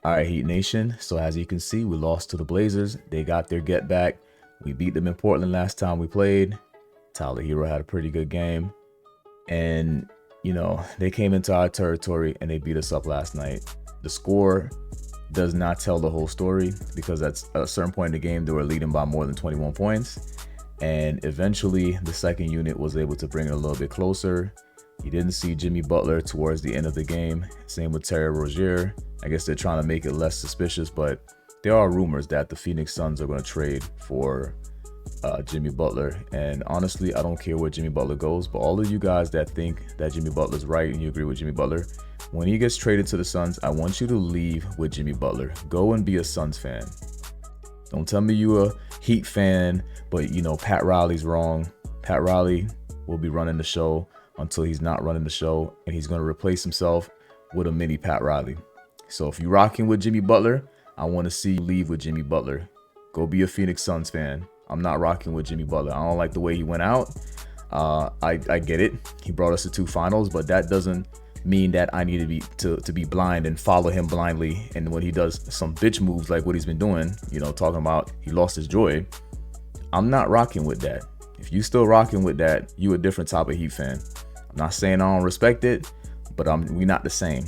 All right, Heat Nation. So as you can see, we lost to the Blazers. They got their get back. We beat them in Portland last time we played. Tyler Hero had a pretty good game. And, they came into our territory and they beat us up last night. The score does not tell the whole story because at a certain point in the game, they were leading by more than 21 points. And eventually, the second unit was able to bring it a little bit closer. You didn't see Jimmy Butler towards the end of the game. Same with Terry Rozier. I guess they're trying to make it less suspicious, but there are rumors that the Phoenix Suns are going to trade for Jimmy Butler. And honestly, I don't care where Jimmy Butler goes, but all of you guys that think that Jimmy Butler's right and you agree with Jimmy Butler, when he gets traded to the Suns, I want you to leave with Jimmy Butler. Go and be a Suns fan. Don't tell me you're a Heat fan, but Pat Riley's wrong. Pat Riley will be running the show until he's not running the show, and he's going to replace himself with a mini Pat Riley. So if you're rocking with Jimmy Butler, I want to see you leave with Jimmy Butler. Go be a Phoenix Suns fan. I'm not rocking with Jimmy Butler. I don't like the way he went out. I get it. He brought us to 2 finals, but that doesn't mean that I need to be blind and follow him blindly. And when he does some bitch moves like what he's been doing, talking about he lost his joy, I'm not rocking with that. If you still rocking with that, you a different type of Heat fan. I'm not saying I don't respect it, but we not the same.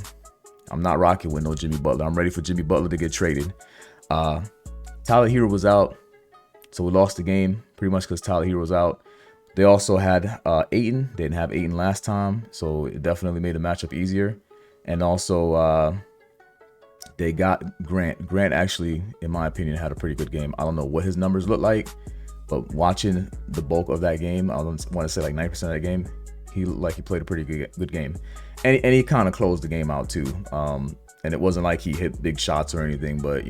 I'm not rocking with no Jimmy Butler. I'm ready for Jimmy Butler to get traded. Tyler Hero was out, so we lost the game pretty much because Tyler Hero was out. They also had Ayton. They didn't have Ayton last time, so it definitely made the matchup easier. And also, they got Grant. Grant actually, in my opinion, had a pretty good game. I don't know what his numbers look like, but watching the bulk of that game, I want to say like 90% of that game, he looked like he played a pretty good game. And he kind of closed the game out too. And it wasn't like he hit big shots or anything, but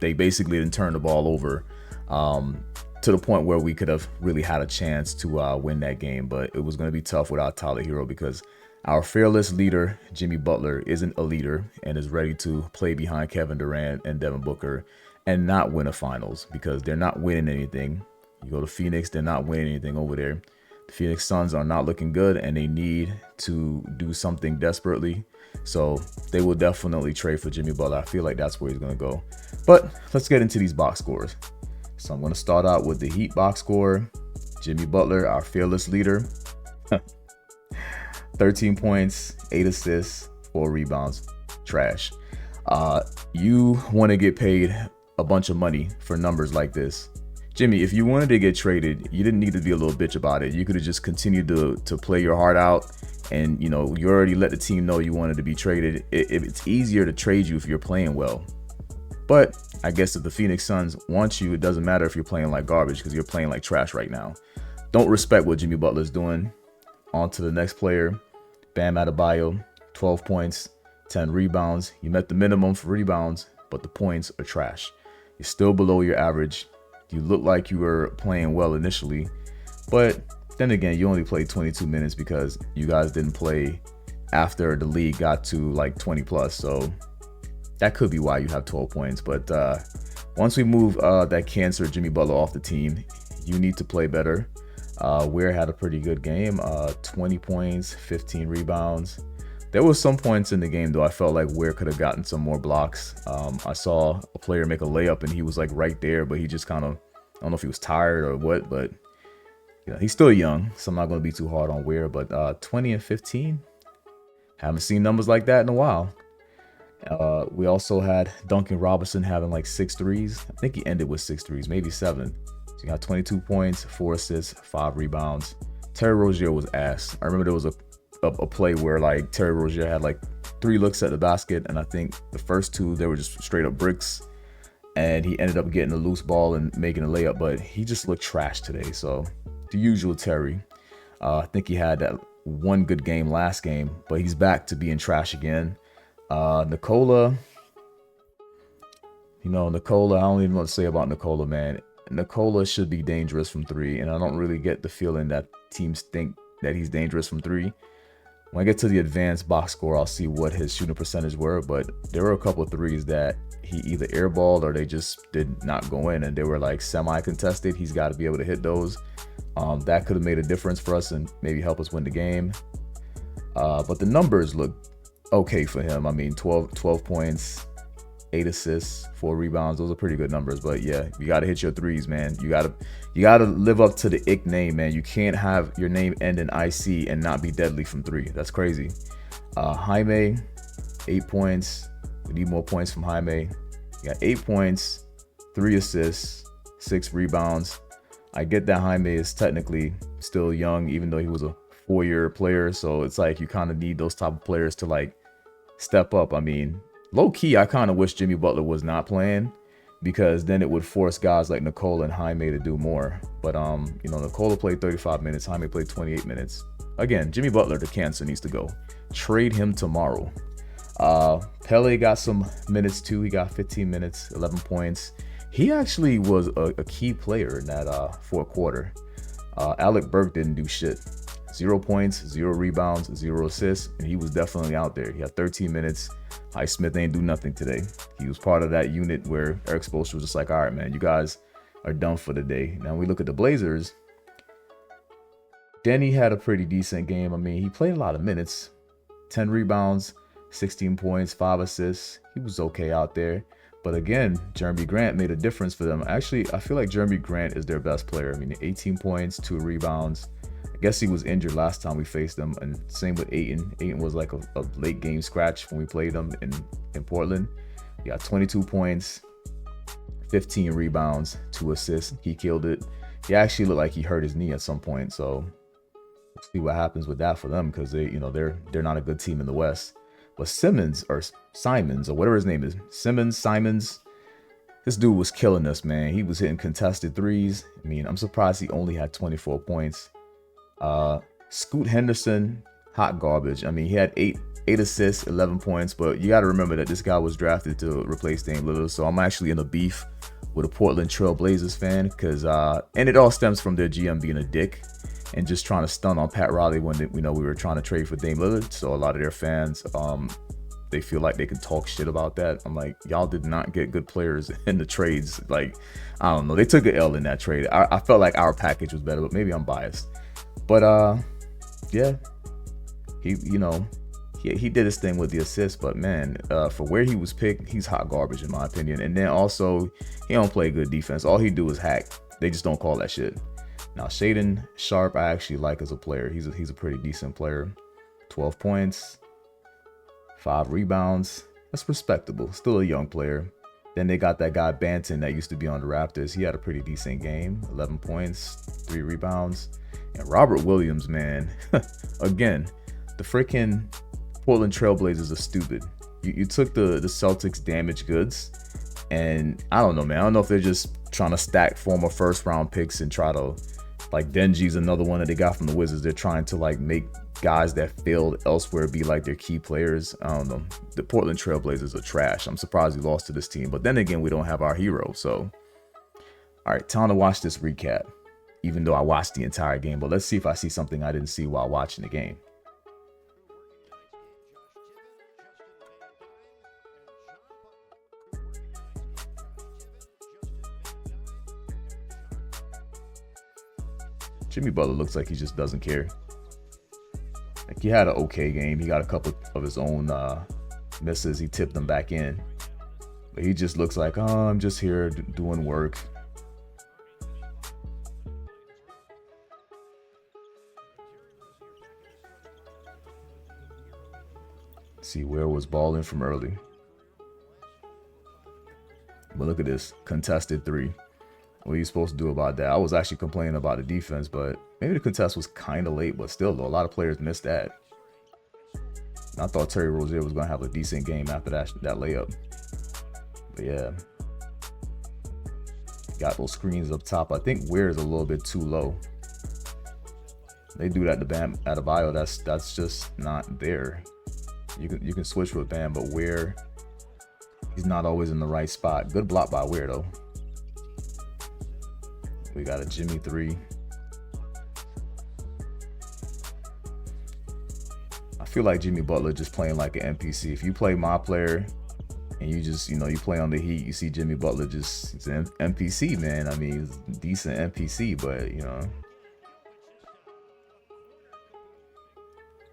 they basically didn't turn the ball over to the point where we could have really had a chance to win that game. But it was going to be tough without Tyler Hero because our fearless leader, Jimmy Butler, isn't a leader and is ready to play behind Kevin Durant and Devin Booker and not win a finals because they're not winning anything. You go to Phoenix, they're not winning anything over there. The Phoenix Suns are not looking good and they need to do something desperately. So they will definitely trade for Jimmy Butler. I feel like that's where he's going to go. But let's get into these box scores. So I'm going to start out with the Heat box score. Jimmy Butler, our fearless leader. 13 points, 8 assists, 4 rebounds. Trash. You want to get paid a bunch of money for numbers like this. Jimmy, if you wanted to get traded, you didn't need to be a little bitch about it. You could have just continued to play your heart out. And, you already let the team know you wanted to be traded. It's easier to trade you if you're playing well. But I guess if the Phoenix Suns want you, it doesn't matter if you're playing like garbage because you're playing like trash right now. Don't respect what Jimmy Butler's doing. On to the next player. Bam Adebayo, 12 points, 10 rebounds. You met the minimum for rebounds, but the points are trash. You're still below your average. You look like you were playing well initially, but then again, you only played 22 minutes because you guys didn't play after the league got to like 20 plus. So that could be why you have 12 points. But once we move that cancer Jimmy Butler off the team, you need to play better. Ware had a pretty good game, 20 points, 15 rebounds. There was some points in the game, though, I felt like Ware could have gotten some more blocks. I saw a player make a layup, and he was like right there, but he just kind of, I don't know if he was tired or what, but he's still young, so I'm not going to be too hard on Ware. But 20 and 15, haven't seen numbers like that in a while. We also had Duncan Robinson having like 6 threes. I think he ended with 6 threes, maybe 7. So you got 22 points, 4 assists, 5 rebounds. Terry Rozier was ass. I remember there was a play where like Terry Rozier had like 3 looks at the basket, and I think the first 2 they were just straight up bricks, and he ended up getting a loose ball and making a layup, but he just looked trash today. So the usual Terry. I think he had that one good game last game, but he's back to being trash again. Nikola, Nikola, I don't even know what to say about Nikola, man. Nikola should be dangerous from 3, and I don't really get the feeling that teams think that he's dangerous from 3. When I get to the advanced box score, I'll see what his shooting percentage were, but there were a couple of threes that he either airballed or they just did not go in, and they were like semi-contested. He's got to be able to hit those. That could have made a difference for us and maybe help us win the game. But the numbers look okay for him. I mean, 12 points, 8 assists, 4 rebounds. Those are pretty good numbers. But yeah, you gotta hit your threes, man. You gotta live up to the ick name, man. You can't have your name end in IC and not be deadly from 3. That's crazy. Jaime, 8 points. We need more points from Jaime. You got 8 points, 3 assists, 6 rebounds. I get that Jaime is technically still young, even though he was a 4-year player. So it's like you kind of need those type of players to like step up. I mean, low key, I kind of wish Jimmy Butler was not playing, because then it would force guys like Nikola and Jaime to do more. But you know, Nikola played 35 minutes, Jaime played 28 minutes. Again, Jimmy Butler, the cancer, needs to go. Trade him tomorrow. Pele got some minutes too. He got 15 minutes, 11 points. He actually was a key player in that fourth quarter. Alec Burke didn't do shit. 0 points, 0 rebounds, 0 assists, and he was definitely out there. He had 13 minutes. Highsmith ain't do nothing today. He was part of that unit where Eric Spoelstra was just like, all right, man, you guys are done for the day. Now we look at the Blazers. Denny had a pretty decent game. I mean, he played a lot of minutes. 10 rebounds, 16 points, 5 assists. He was okay out there. But again, Jeremy Grant made a difference for them. Actually, I feel like Jeremy Grant is their best player. I mean, 18 points, 2 rebounds. I guess he was injured last time we faced them. And same with Ayton. Ayton was like a late game scratch when we played them in Portland. He got 22 points, 15 rebounds, 2 assists. He killed it. He actually looked like he hurt his knee at some point. So we'll see what happens with that for them, because they're not a good team in the West. But Simons, or whatever his name is, Simons, this dude was killing us, man. He was hitting contested threes. I mean, I'm surprised he only had 24 points. Scoot Henderson, hot garbage. I mean, he had 8 assists, 11 points, but you got to remember that this guy was drafted to replace Dame Lillard. So I'm actually in a beef with a Portland Trail Blazers fan, because and it all stems from their GM being a dick and just trying to stun on Pat Riley when we were trying to trade for Dame Lillard. So a lot of their fans, they feel like they can talk shit about that. I'm like, y'all did not get good players in the trades. Like, I don't know. They took an L in that trade. I felt like our package was better, but maybe I'm biased. But yeah, he did his thing with the assist. But man, for where he was picked, he's hot garbage in my opinion. And then also, he don't play good defense. All he do is hack. They just don't call that shit. Now, Shaedon Sharpe, I actually like as a player. He's a pretty decent player. 12 points, 5 rebounds. That's respectable. Still a young player. Then they got that guy Banton that used to be on the Raptors. He had a pretty decent game. 11 points, 3 rebounds. And Robert Williams, man. Again, the freaking Portland Trailblazers are stupid. You took the Celtics damaged goods. And I don't know, man. I don't know if they're just trying to stack former first round picks and try to, like, Denji's another one that they got from the Wizards. They're trying to like make guys that failed elsewhere be like their key players. I don't know. The Portland Trailblazers are trash. I'm surprised we lost to this team. But then again, we don't have our hero. So, all right, time to watch this recap, even though I watched the entire game. But let's see if I see something I didn't see while watching the game. Jimmy Butler looks like he just doesn't care. Like, he had an okay game. He got a couple of his own misses. He tipped them back in. But he just looks like, oh, I'm just here doing work. See, Ware was balling from early. But look at this. Contested 3. What are you supposed to do about that? I was actually complaining about the defense, but maybe the contest was kind of late, but still, though, a lot of players missed that. And I thought Terry Rozier was going to have a decent game after that layup. But yeah. Got those screens up top. I think Ware is a little bit too low. They do that to Bam Adebayo. That's just not there. You can switch with Bam, but Ware, he's not always in the right spot. Good block by Ware, though. We got a Jimmy 3. I feel like Jimmy Butler just playing like an NPC. If you play my player and you just, you play on the Heat, you see Jimmy Butler just, it's an NPC, man. I mean, he's a decent NPC, but,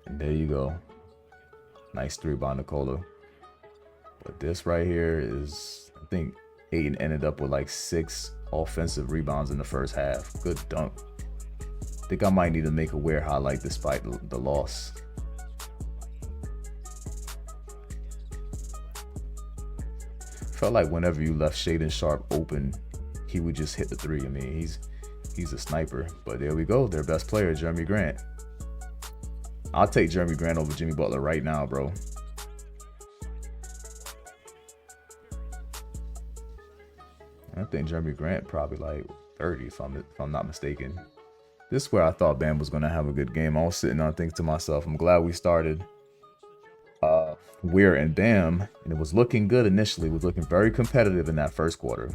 And there you go. Nice 3 by Nikola. But this right here is, I think Ayton ended up with like 6 offensive rebounds in the first half. Good dunk. I think I might need to make a weird highlight despite the loss. Felt like whenever you left Shaedon Sharpe open, he would just hit the 3. I mean, he's a sniper. But there we go. Their best player, Jeremy Grant. I'll take Jeremy Grant over Jimmy Butler right now, bro. I think Jeremy Grant probably like 30 if I'm not mistaken. This is where I thought Bam was gonna have a good game. I was sitting on thinking to myself, I'm glad we started Weir and Bam, and it was looking good initially. It was looking very competitive in that first quarter.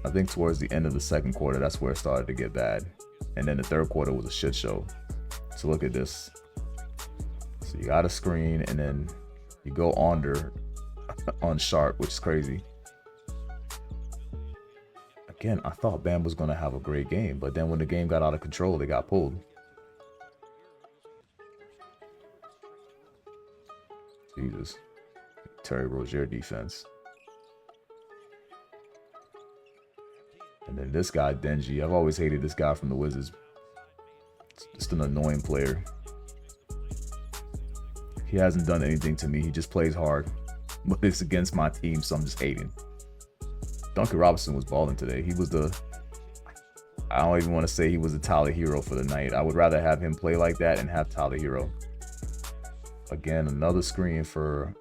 I think towards the end of the second quarter, that's where it started to get bad. And then the third quarter was a shit show. So look at this. So you got a screen, and then you go under on Sharpe, which is crazy. Again, I thought Bam was going to have a great game, but then when the game got out of control, they got pulled. Jesus. Terry Rozier defense. And then this guy, Denji. I've always hated this guy from the Wizards. It's just an annoying player. He hasn't done anything to me. He just plays hard. But it's against my team, so I'm just hating. Duncan Robinson was balling today. He was I don't even want to say he was the Tyler Hero for the night. I would rather have him play like that and have Tyler Hero. Again, another screen for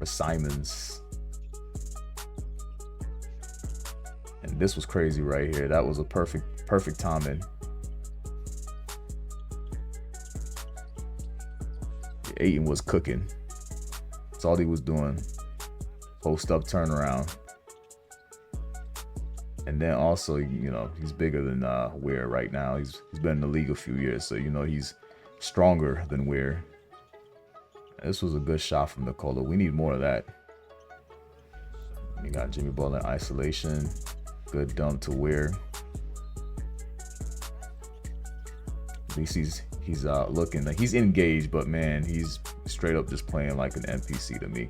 Simons. And this was crazy right here. That was a perfect timing. Ayton was cooking. That's all he was doing. Post up, turn around. And then also, you know, he's bigger than Weir right now. He's been in the league a few years, so you know he's stronger than Weir. This was a good shot from Nikola. We need more of that. You got Jimmy Butler in isolation. Good dump to Weir. At least he's looking like he's engaged, but man, he's straight up just playing like an NPC to me.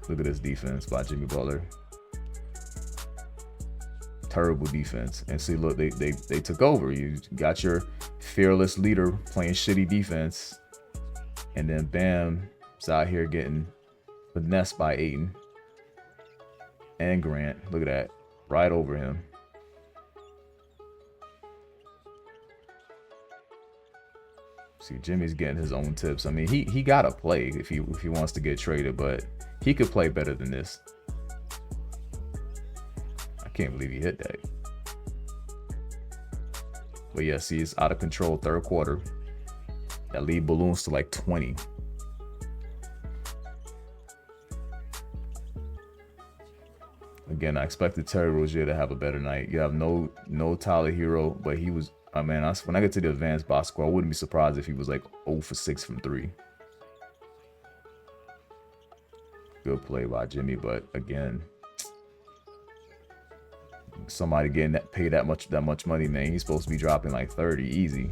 Look at this defense by Jimmy Butler. Terrible defense. And see, look, they took over. You got your fearless leader playing shitty defense. And then Bam is out here getting finessed by Ayton and Grant. Look at that. Right over him. See, Jimmy's getting his own tips. I mean, he gotta play if he wants to get traded, but he could play better than this. I can't believe he hit that. But yeah, see, it's out of control third quarter. That lead balloons to like 20. Again, I expected Terry Rozier to have a better night. You have no Tyler Hero, but he was, when I get to the advanced box score, I wouldn't be surprised if he was like 0 for 6 from 3. Good play by Jimmy, but again, somebody getting paid that much money, man. He's supposed to be dropping like 30 easy.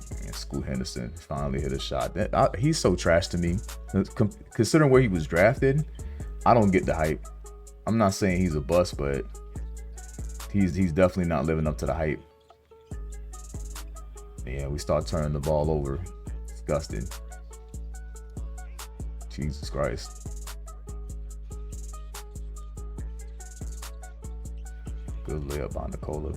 And Scoot Henderson finally hit a shot. He's so trash to me. Considering where he was drafted, I don't get the hype. I'm not saying he's a bust, but he's definitely not living up to the hype. Yeah, we start turning the ball over. Disgusting. Jesus Christ. Good layup on Nikola.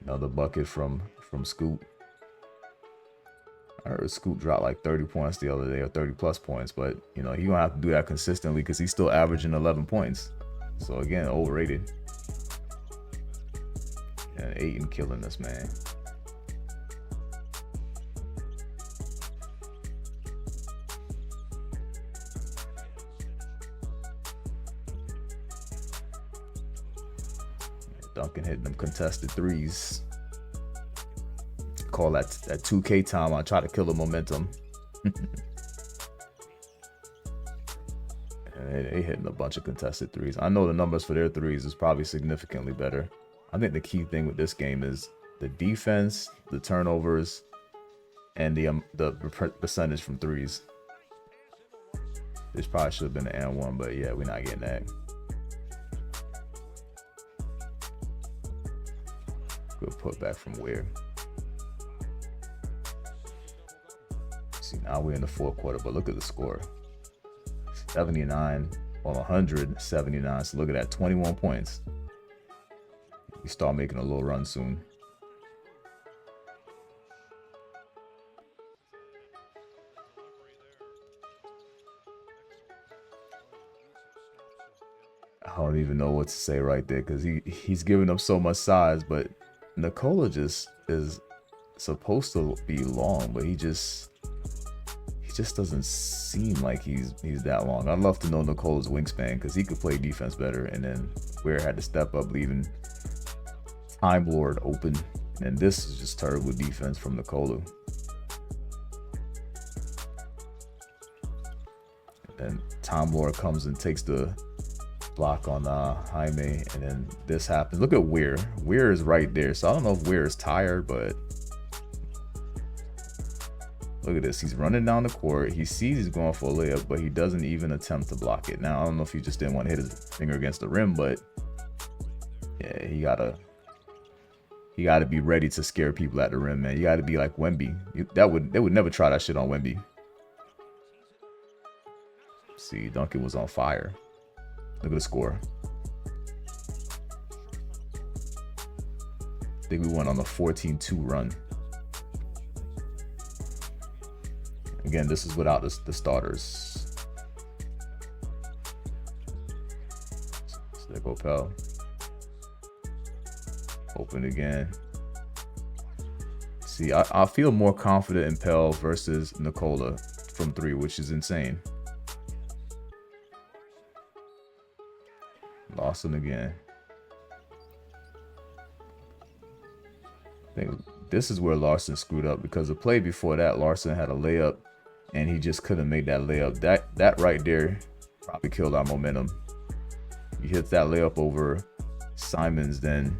Another bucket from Scoot. I heard Scoot dropped like 30 points the other day, or 30 plus points, but you know, he's gonna have to do that consistently because he's still averaging 11 points. So again, overrated. And Ayton killing this, man. Duncan hitting them contested threes. Call that 2K time. I try to kill the momentum. And they hitting a bunch of contested threes. I know the numbers for their threes is probably significantly better. I think the key thing with this game is the defense, the turnovers, and the percentage from threes. This probably should have been an and one, but yeah, we're not getting that. Good putback from Weir. See, now we're in the fourth quarter, but look at the score. 79 on 179. So look at that, 21 points. We start making a little run soon. I don't even know what to say right there because he's giving up so much size, but Nikola just is supposed to be long, but he just doesn't seem like he's that long. I'd love to know Nikola's wingspan because he could play defense better, and then Weir had to step up, leaving Time Lord open, and this is just terrible defense from Nikola. And then Time Lord comes and takes the block on Jaime, and then this happens. Look at Weir. Weir is right there, so I don't know if Weir is tired, but look at this. He's running down the court. He sees he's going for a layup, but he doesn't even attempt to block it. Now, I don't know if he just didn't want to hit his finger against the rim, but yeah, he gotta be ready to scare people at the rim, man. You gotta be like Wemby. They would never try that shit on Wemby. See, Duncan was on fire. Look at the score. I think we went on a 14-2 run. Again, this is without the starters. So there go Pell. Open again. See, I feel more confident in Pell versus Nikola from three, which is insane. Lawson again. I think this is where Larson screwed up because the play before that, Larson had a layup and he just couldn't make that layup. That right there probably killed our momentum. He hits that layup over Simons, then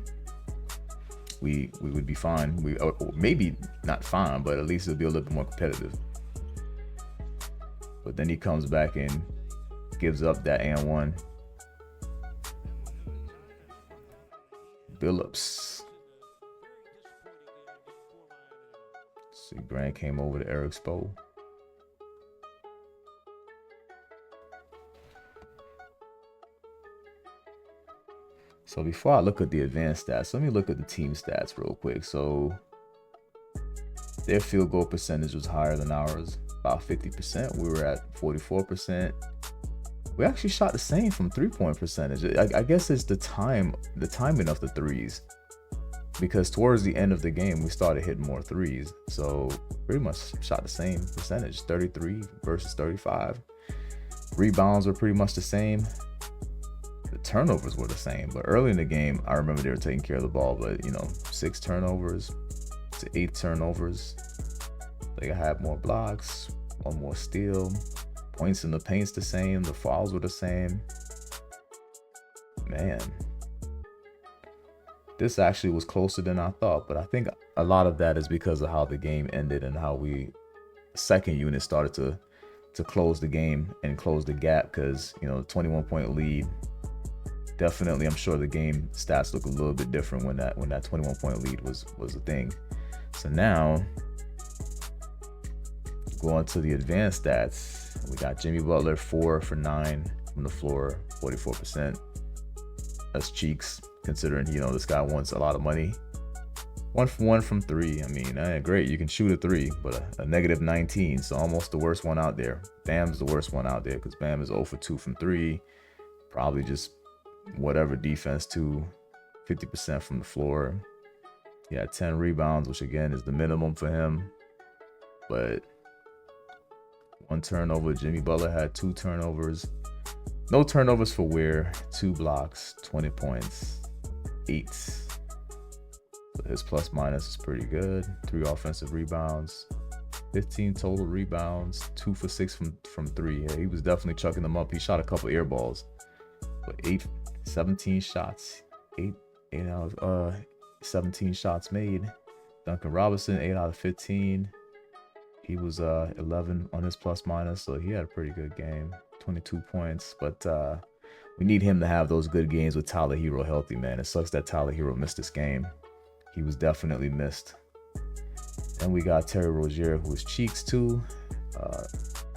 we would be fine. Or maybe not fine, but at least it'll be a little bit more competitive. But then he comes back and gives up that and one. Billups. See, Grant came over to Eric Spo. So before I look at the advanced stats, let me look at the team stats real quick. So their field goal percentage was higher than ours, about 50%. We were at 44%. We actually shot the same from 3-point percentage. I guess it's the timing of the threes, because towards the end of the game we started hitting more threes, so pretty much shot the same percentage, 33 versus 35. Rebounds were pretty much the same. The turnovers were the same, but early in the game I remember they were taking care of the ball, but 6 turnovers to 8 turnovers. They had more blocks, 1 more steal. Points in the paint's the same. The fouls were the same. Man, this actually was closer than I thought, but I think a lot of that is because of how the game ended and how second unit started to close the game and close the gap, because the 21-point lead, definitely I'm sure the game stats look a little bit different when that 21-point lead was a thing. So now going to the advanced stats, we got Jimmy Butler 4 for 9 from the floor, 44%. That's cheeks, considering this guy wants a lot of money. 1 for 1 from 3. I mean, great, you can shoot a 3, but a negative 19, so almost the worst one out there. Bam's the worst one out there because Bam is 0 for 2 from 3. Probably just whatever defense too. 50% from the floor. He had 10 rebounds, which again is the minimum for him, but 1 turnover. Jimmy Butler had 2 turnovers. No turnovers for Weir. 2 blocks, 20 points, 8. So his plus minus is pretty good. 3 offensive rebounds. 15 total rebounds, 2 for 6 from 3. Yeah, he was definitely chucking them up. He shot a couple air balls, but 17 shots, 8 out of 17 shots made. Duncan Robinson, 8 out of 15. He was 11 on his plus minus, so he had a pretty good game, 22 points. But we need him to have those good games with Tyler Hero healthy, man. It sucks that Tyler Hero missed this game. He was definitely missed. Then we got Terry Rozier, who was cheeks too,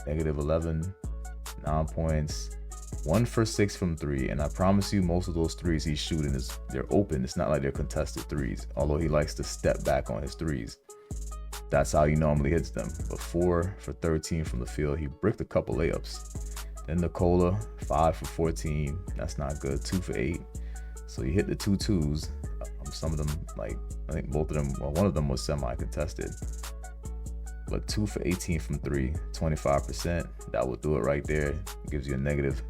negative 11, 9 points, 1 for 6 from 3. And I promise you, most of those threes he's shooting they're open. It's not like they're contested threes, although he likes to step back on his threes. That's how he normally hits them. But 4 for 13 from the field. He bricked a couple layups. Then Nikola, 5 for 14. That's not good. 2 for 8. So he hit the 2 twos. Some of them, like, I think both of them, well, one of them was semi-contested. But 2 for 18 from 3, 25%. That will do it right there. It gives you a negative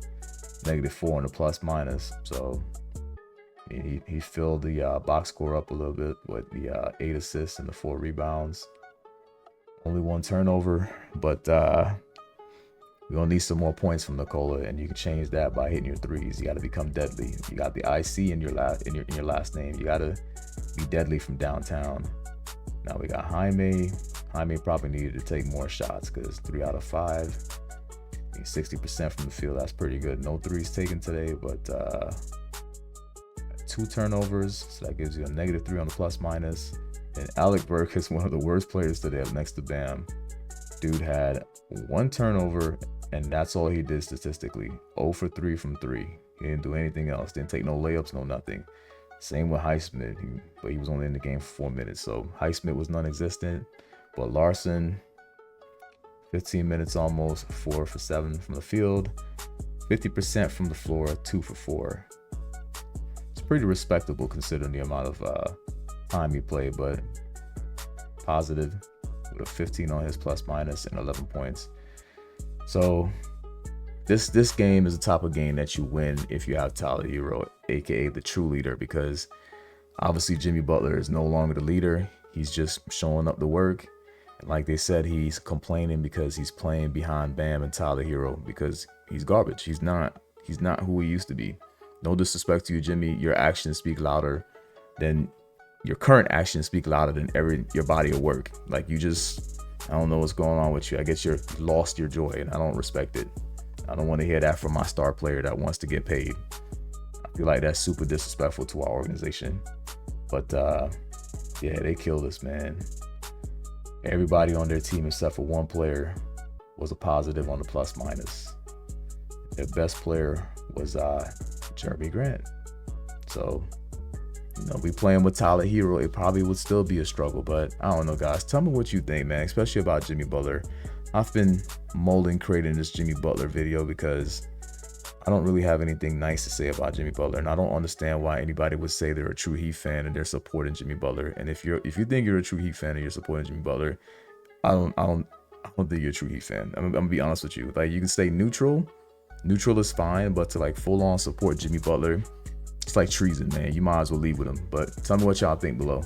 4 on the plus minus. So he filled the box score up a little bit with the 8 assists and the 4 rebounds. Only 1 turnover, but we're gonna need some more points from Nikola, and you can change that by hitting your threes. You got to become deadly. You got the IC in your last name. You got to be deadly from downtown. Now we got Jaime. Jaime probably needed to take more shots because 3 out of 5, 60% from the field. That's pretty good. No threes taken today, but 2 turnovers, so that gives you a negative 3 on the plus minus. And Alec Burke is one of the worst players today up next to Bam. Dude had 1 turnover, and that's all he did statistically. 0 for 3 from 3. He didn't do anything else. Didn't take no layups, no nothing. Same with Highsmith, but he was only in the game for 4 minutes, so Highsmith was non-existent. But Larson, 15 minutes almost, 4 for 7 from the field, 50% from the floor, 2 for 4. It's pretty respectable considering the amount of time he played, but positive with a 15 on his plus minus and 11 points. So this game is the type of game that you win if you have Tyler Hero, aka the true leader, because obviously Jimmy Butler is no longer the leader. He's just showing up the work. And like they said, he's complaining because he's playing behind Bam and Tyler Hero because he's garbage. He's not who he used to be. No disrespect to you, Jimmy. Your actions speak louder than your current actions speak louder than your body of work. Like, you just, I don't know what's going on with you. I guess you lost your joy, and I don't respect it. I don't want to hear that from my star player that wants to get paid. I feel like that's super disrespectful to our organization. But yeah, they killed us, man. Everybody on their team except for one player was a positive on the plus minus. Their best player was Jeremy Grant. So, you know, we playing with Tyler Hero, it probably would still be a struggle, but I don't know, guys. Tell me what you think, man, especially about Jimmy Butler. I've been molding, creating this Jimmy Butler video because I don't really have anything nice to say about Jimmy Butler, and I don't understand why anybody would say they're a true Heat fan and they're supporting Jimmy Butler. And if you think you're a true Heat fan and you're supporting Jimmy Butler, I don't think you're a true Heat fan. I'm gonna be honest with you. Like, you can stay neutral. Neutral is fine, but to like full on support Jimmy Butler, it's like treason, man. You might as well leave with him. But tell me what y'all think below.